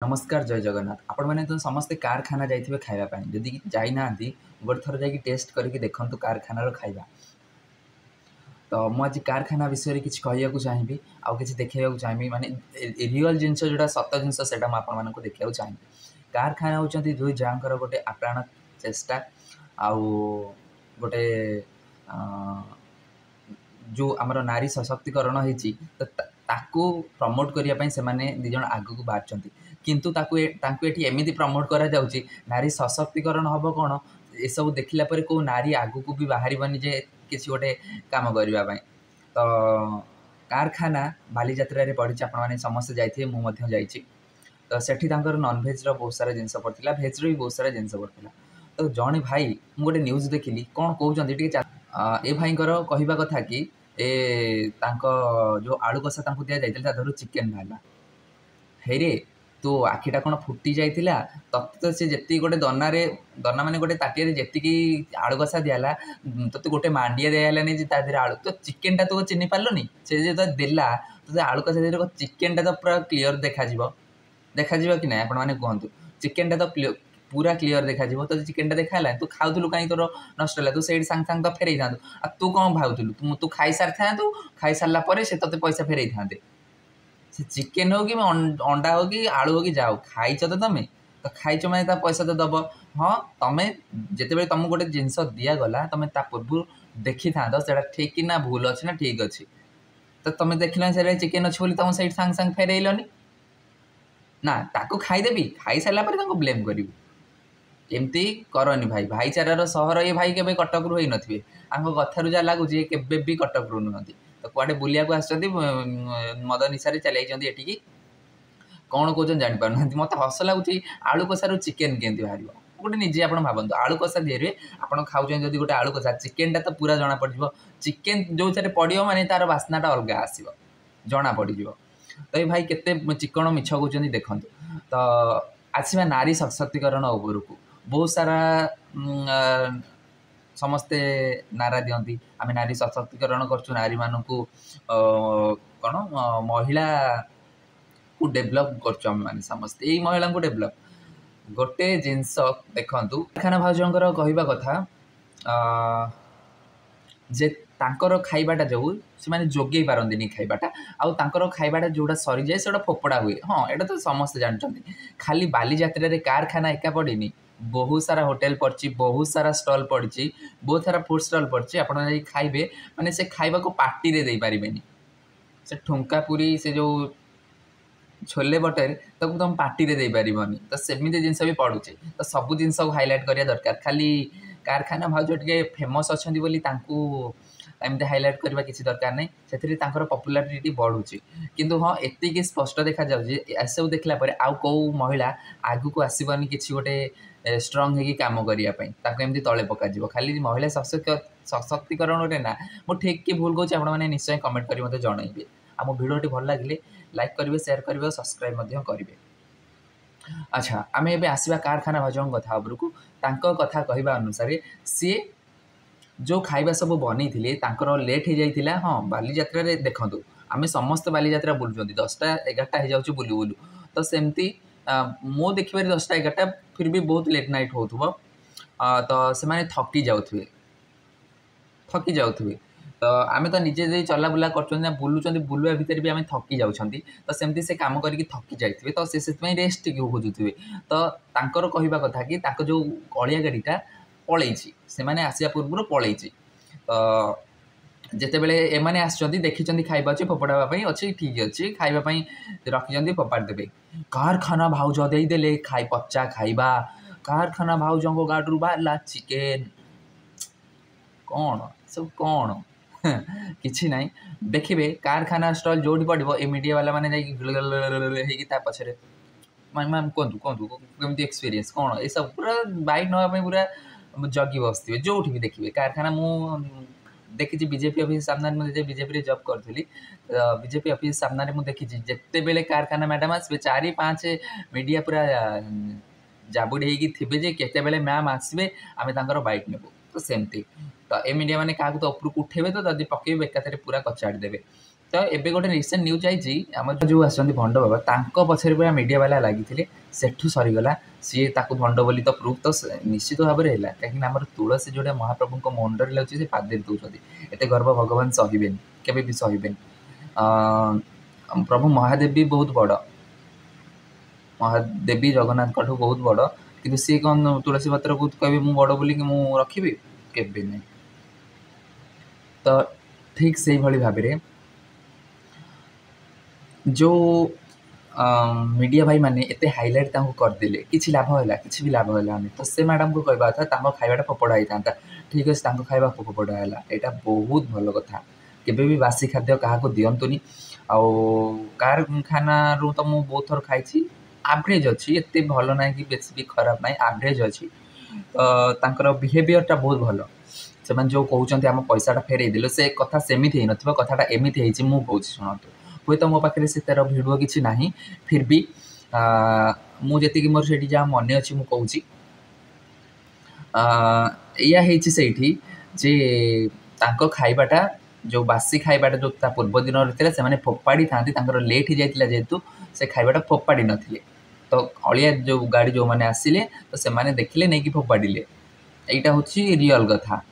नमस्कार जय जगन्नाथ आपण मैंने तो समस्ते कारखाना जाइए खावाई जदि जाना गोटे थर जा टेस्ट करके देखु कारखानार खाଇବା तो मुझे कारखाना विषय किसी कहूँ चाहिए आउ कि देखा चाहिए माने रियल जिनस जोटा सत जिनस से आपको देखा चाहिए कारखाना होती दुई जाकर गोटे आप्राण चेष्टा आउ गोटे जो आमर नारी सशक्तिकरण होती तो ताकू प्रमोट करने से दिज आग को बाहर किंतु ताकू एमती प्रमोट करा जाउची नारी सशक्तिकरण हम कौन ये सब देखला पर को नारी आगु को भी बाहर जे किसी गोटे काम करने तो कारखाना बालीजात्रा पड़ी आपने समस्ते जाइए मुझे तो सेठी नॉनभेज बहुत सारा जिनस पड़ता भेज भी बहुत सारा जिनस पड़ता तो जड़े भाई मुझे गोटे न्यूज देखिली कौन कहते ए भाई कहवा कथा कि जो आलू कषा दि जाता चिकेन बाहर हेरे तो आखिटा कौन फुटी जाइला तत्ते तो सी जी गोटे दना माने गोटे ताटिया जी आलू कषा दिला तो गोटे मांडिया दिहलानी देहर आलू तो चिकेनटा तो चिन्ह पार्लनि से जो देला तो आलू कषा दे चिकेनटा तो पूरा क्लीयर देखा कि ना आपने कहतु चिकेनटा तो पूरा क्लीयर देखा तो चिकेनटा देखा तू खाऊलु कहीं तोर नष्ट है तू से सांग सांग तो फेरई था तू कौन भावुलु तू खाई सारी था खाई सारा से ते पैसा फेरई था चिकेन हो कि अंडा हो कि आलू हो कि जाओ खाइच तो तुम तो खाइच मैंने पैसा तो दब हाँ तुम्हें जिते तुमको गोटे जिनस दिगला तुम्हें पूर्व देखी था से ठीक कि ना भूल अच्छे ना ठीक अच्छे तो तुम्हें देख से चिकेन अच्छे बोली तुम से सांग सांग फेरइलनि ना ताको खाईदेवी खाई सारापर ब्लेम करी एमती करनी भाई भाईचारार सहर ये भाई के कटक रु नथिबे आंको कथारू जा लगुच केबे भी कटक रु नुहति तो कुआडे बुलिया को आसछन्ती मद निशारे चली जाइछन्ती एठिकी कौन कहते जापार ना मत हस लगुच आलू कषार चिकेन केमती बाहर गोटे निजे आप भावतु आलू कषा दिहरे आप खाऊँ जब गोटे आलू कषा चिकेनटा तो पूरा जना पड़ चिकेन जो पड़ो माने तार बास्नाटा अलग आसो जना पड़ तो ये भाई केते चिकन मिछ कहते देखु तो आसवा नारी सशक्तिकरण उपरकू बहुत सारा समस्ते नारा दियंती आम नारी सशक्तिकरण करछु नारी मानू कौन महिला को डेभलप कर समस्ते यही महिला को डेभलप गोटे जिनस देखु कारखाना भाउजर कहवा कथा जे तांकर खाइबाटा जो से जोगे पारंती खाइबाटा आउ तांकर खाइबाटा जोड़ा सरी जाए से फोपड़ा हुए हाँ एटा तो समस्ते जानते खाली बालीजात्रा रे कारखाना एका पड़ेनी बहुत सारा होटेल पड़ी बहुत सारा स्टल पड़ी बहुत सारा फूड स्टल पड़ी आप खाइबे माने से खाइबा को पार्टी रे दे पारिबेनी से ठुंका पूरी से जो छोले बटर तक तुम पार्टी रे दे पारिबनी तो सेमिति जिनस भी पड़ुचे तो सब जिनस हाइलाइट करिया दरकार खाली कारखाना भाउज टे फेमस अच्छा बोली एमती हाइलाइट करवा किसी दरकार नहीं से पपुलारिटी बढ़ुची किंतु हाँ एतिक स्पष्ट देखा जाए सब देखला आउ कौ महिला आगु को आसबनी किसी गोटे स्ट्रंग होगी काम करने एमती तले पकाଯିव खाली महिला सशक्तिकरण गोटे ना मुझे ठीक कि भूल कहूँ आपने निश्चय कमेंट कर मत जनइबे आ मो भिडियोटी भल लगे लाइक करेंगे शेयर करेंगे सब्सक्राइब करेंगे। अच्छा आम ए आसवा कारखाना भाजन कथा उपरकू कथा कहवा अनुसार सी जो खाइबा सब बनी लेट हो जाता हाँ बालीजात्रा देखु आम समस्त बालीजात्रा बुलूँ 10टा 11टा हो जाऊँ बुलू बुलू तो सेमती मो देखिए 10टा 11टा फिर भी बहुत लेट नाइट हो तो से थकी जाऊे तो आम तो निजे चला बुला कर बुलूँ बुलवा भितर भी आम थकी जाऊँगी तो सेमती से कम करके थकी जाइए तो से रेस्ट खोजुवे तो कहवा कथा कि जो अलिया गाड़ीटा पलैई से आसवा पूर्व पलैई तो जिते बड़े एमाने आसछन्ती देखिछन्ती खाइबा अच्छे फोपड़ापी अच्छे ठीक अच्छे खाइबापी रखिछन्ती फोपाड़ी कारखाना भाउज देदेले खाई पचा खाइबा कारखाना भाउजों गाड़ू बाहरला चिकेन कौन सब कौन किछि नाई देखिए कारखाना स्टल जो पड़ो ए मीडिया वाला मैंने पछरे मैम कहतु कहतु कमी एक्सपीरियंस कौन ये सब पूरा बाइक नापी पूरा जगी बसवे जो भी देखिए कारखाना मु देखी बीजेपी ऑफिस सामने मुझे बीजेपी जॉब करी बीजेपी ऑफिस सामने मुझे देखी जिते बेले कारखाना मैडम आसवे 4-5 मीडिया पूरा जाबुड़ी थे जे केते मैम आसवे आम बाइक नेबू तो सेमती तो ए मीडिया मैंने क्या तो उपरକୁ उठेबे तो जब पकेबे एकाथरे पूरा कचाड़ी देवे तो एबे गोटे रिसेंट न्यूज आई आम जो आसती भंड बाबा तांको पछरे पूरा मीडिया वाला लगी सेठू सरीगला सी ताकू भंड बोली तो प्रूफ तो निश्चित भाव में है कहीं आम तुलसी जोड़ा महाप्रभु मुंडरे लगे पादे दूसरी एत गर्व भगवान सहे केवे भी सहे प्रभु महादेव भी बहुत बड़ महादेवी जगन्नाथ बहुत बड़ कि सी कौन तुलसी पत्र को कह बड़ बोल कि रखी केवे नहीं तो ठीक से भाव में जो मीडिया भाई माने एते हाइलाइट करदे कि लाभ है कि भी लाभ है तो से मैडम को कहवा था खाइबाटा फोपड़ा होता ठीक अच्छे खाइबा फोपड़ा है यहाँ बहुत भल कथा केबे भी बासी खाद्य क्या दिंतुनि कार खाना रू तो मुझे बहुत थर खाई एवरेज अच्छी एत भल ना कि बेस भी खराब ना एवरेज अच्छी तो बिहेवियरटा बहुत भल से जो कहते आम पैसाटा फेरई देल से कथा सेमती हो कथाटा एमती है मुझे कौन शुणु हुए तो मो पाखे से तार भिडियो किसी ना फिर भी मुझे मोर से जहाँ मन अच्छी मुझे कहूँ या जे खाइबाटा जो बासी खाइबाटा जो पूर्व दिन रही से फोपाड़ी था लेट हो जाता जेहेतु से खाइबाटा फोपाड़ी नथिले तो अलिया जो गाड़ी जो मैंने आसिले तो से देखिले नहीं कि फोपाड़े यहाँ हूँ रियल कथा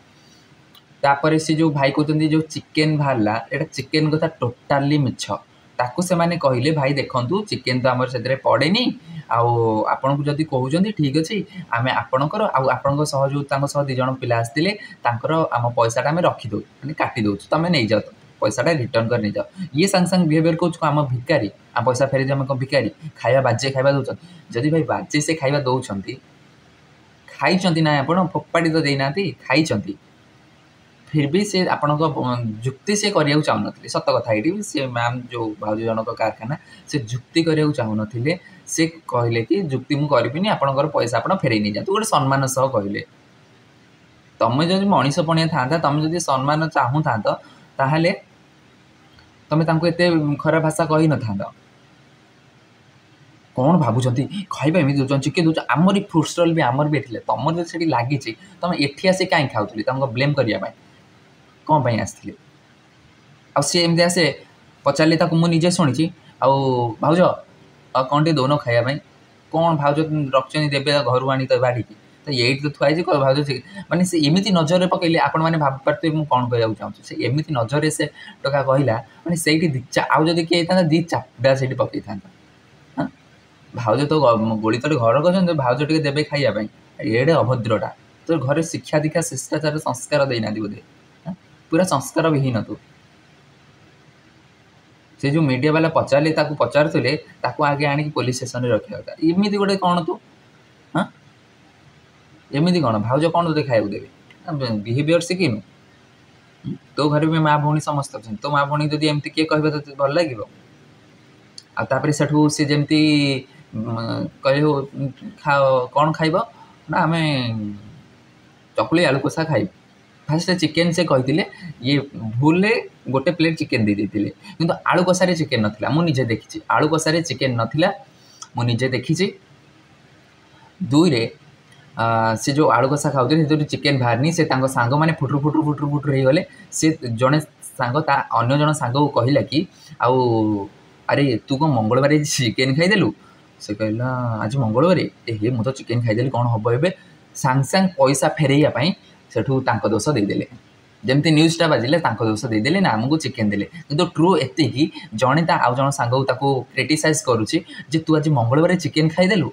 तापर से जो भाई कहते जो चिकेन बाहरला एटा चिकेन कथा टोटाली मिछ ताकू से माने कहले भाई देखंतु चिकेन तो आमर से पड़ेनी आपन को जदि कहउछंती ठीक अछि आमे आपनकर आपन सह जो तांको सह 2 जण पिला आस्तिले तांकर आम पैसाटा आमे रखी दउ माने काटी दउ तमे नै जाओ पैसाटा रिटर्न कर नै जाओ ये संग संग बिहेवियर को आम भिकारी आ पैसा फेरी आम भिकारी खाइबा बाजे खाइबा दउछन जदि भाई बाजे से खाइबा दउछंती खाइछंती ना आपन फोपाड़ी तो देइनाती खाइछंती फिर भी से आपण जुक्ति से करिया चाहून सत कथा ये से मैम जो भाउज जनक कारखाना से जुक्ति करिया चाहून से कहले कि जुक्ति मुझे करी आपंकर पैसा आप फेरई नहीं जातु गोटे सम्मान सह कहले तुम्हें जब मनीष पणिया था तुम जब सम्मान चाहू था ताहले तुम्हें एत खराब भाषा कही न था कौन भावुंट खाइबा एमती दूसरा चिकेन दूसरा आमरी फुड स्टल भी आमर भी एठिले तुम से लगी तुम एठी आसी कहीं खाऊली तुमको ब्लेम करने कौन पाई आसते सी एमती आसे पचारे मुझे शुणी भाउज कौन टे दौन खायापी कौन भाउज रखी देवे घर आनी तो बाड़ी तो ये तो थुआई भाउज माने से एमती नजर पकड़े आपण मैंने भाव पारे मुझे कौन कहना चाहूँ से एमती नजर से टका कहला मैंने से आदि किए था 2 चापड़ा से पकई था भाउज तो गोली तो घर कर भाउज टे देवे खाइबापी ये अभद्रटा तो घर शिक्षा दीक्षा शिष्टाचार संस्कार देना बोधे पूरा संस्कार विहीन तू से जो मीडिया वाला पचारे पचारे आगे आनिक पुलिस स्टेशन में रखा था एमती गोटे कौन तू हाँ एमती कौन भाउज कौन तुझे खाया देवे बिहेवियर शिखिनु तो घर भी माँ भौणी समस्त अच्छे तो माँ भौणी जब एमती किए कह तो भल लगे आपर सेठू सी जमी कह कौन खाइब ना आम चकुली आलू कषा खाइब फास्ट चिकेन से कहते ये भूल गोटे प्लेट चिकेन दे देते किंतु आलू कषारे चिकेन नाला मुझे देखी आलू कषारे चिकेन नाला मुझे देखी 2 रे से जो आलू कषा खाऊे जो चिकेन बाहरनी से सांग मैंने फुटुर फुटुर फुटुर फुटुर हो गले से जड़े सांग अन्य जन सांग को कहला कि अरे तू कौन मंगलवार चिकेन खाईदेलु से कहला आज मंगलवार ए मु तो चिकेन खाईदेली कौन हम ए सांग सांग पैसा फेरईवाई सेठू दोष देदेले जमती न्यूजटा बाजिले दोष देदेले ना आमको चिकेन देले किंतु ट्रू एति जड़े आउ जन सांग क्रिटिसाइज करुच्ची जे तू आज मंगलवार चिकेन खाईदेलु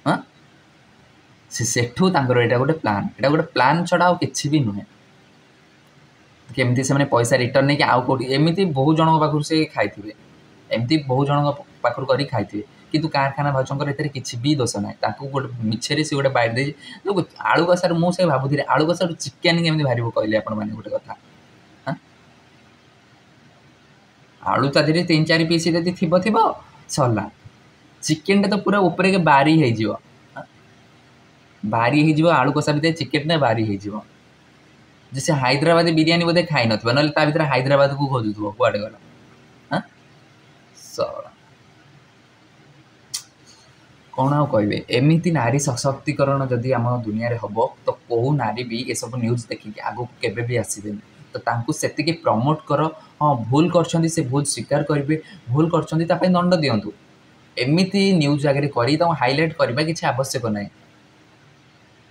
हाँ सेठू यहाँ गोटे प्लान यहाँ गोटे प्लान छड़ा आ कि भी नुहे केमती से पैसा रिटर्न नहीं कि आउ कौटी एमती बहु जन पाखु से खाई एमती बहु जन पाखु कर खाई किंतु कारखाना भाजर ए किसी भी दोष ना गोटे मिछे सी गोटे बाइट दे आलू कषार मुझे भावुरी आलू कषार चिकेन केमी बाहर कहले आप गोटे कथा हाँ आलू ता 3-4 पीस जब थी सरला चिकेन तो पूरा ऊपर के बारी हो बारी हो आलू कषार भितर चिकेन बारी हो जैसे हैदराबाद बिरियानी बोधे खाई ना ना भर हैदराबाद को खोजुव कुआडे गला हाँ सर कौन आउ कहे एमती नारी सशक्तिकरण जदि आम दुनिया हम तो कौ नारी भी ये सब न्यूज देखिए आगो केबे भी आसबे तो तांकु सेतिके प्रमोट कर। हाँ भूल करछन्ती से भूल स्वीकार करेंगे, भूल करछन्ती तापै दंड दियंतु। एमिति न्यूज आगे करी हाइलाइट करबा किछि आवश्यक नाही।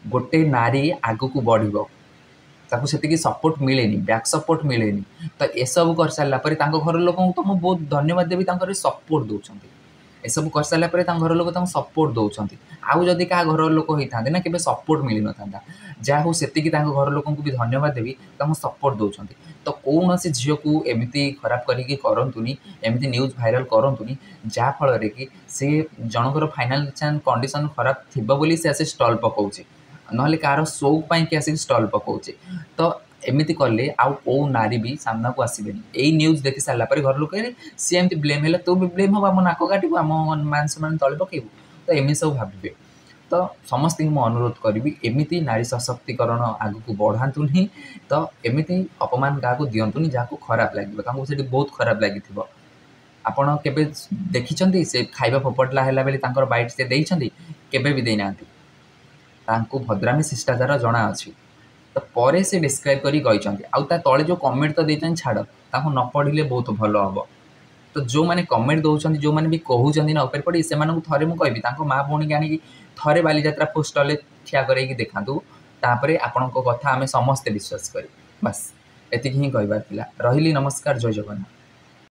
गोटे नारी आगु को बढ़िबो ताकू सेतिकी सपोर्ट मिलेनी, बैक सपोर्ट मिलेनी। तो एसबू कर सारा पर घर लोक तो मुझे बहुत धन्यवाद देवी सपोर्ट दौरान। एसबू कर सारा पर घर लोक सपोर्ट दौरान। आउ जदि क्या घर लोक होता ना केवे सपोर्ट मिल न था जहाँ हो से घर लोक भी धन्यवाद देवी सपोर्ट दौरान। तो कौन सी झील को एमती खराब करनी एमती न्यूज भाइराल करूँ जहाँफल कि सी जनकर फाइनाल कंडीशन खराब थी बोली से आसी स्टल पकाउची ना कार शौक पाई कि आसिक स्टल पकाउचे। तो एमती कले आउ कौ नारी भी सामना को आसबेनी। यही न्यूज देखी सारापर घर लोक सी एमती ब्लेम है तू भी ब्लेम हम आम नाक काटू आम मान सम्मान तले पकेबू। तो एमती सब भावे। तो समस्त मुझे अनुरोध करी एमती नारी सशक्तिकरण आग को बढ़ातु नहीं। तो एमती अपमान क्या दिंतुनि जहाँ खराब लगे से बहुत खराब लगी आपण केबे देखी से खाइबा फोपटला है बेले बाइट से देइछंती केबे भी देना तांको भद्रामी शिष्टाचार जना अच्छी। तो परे से डिस्क्राइब करी गई आउ तले जो कमेंट तो देते छाड़ ताको न पढ़ले बहुत भल हम। तो जो मैंने कमेंट दौरान जो मैंने भी कहते ना ऊपर पड़ी से थे मुझे कहबी माँ भौणी की आनिक थे बालीजात्रा पोस्टल ठिया कर देखातु तापर आपण कथा आम समस्ते विश्वास करी। बस एति ही कहबार रही। नमस्कार, जय जगन्नाथ।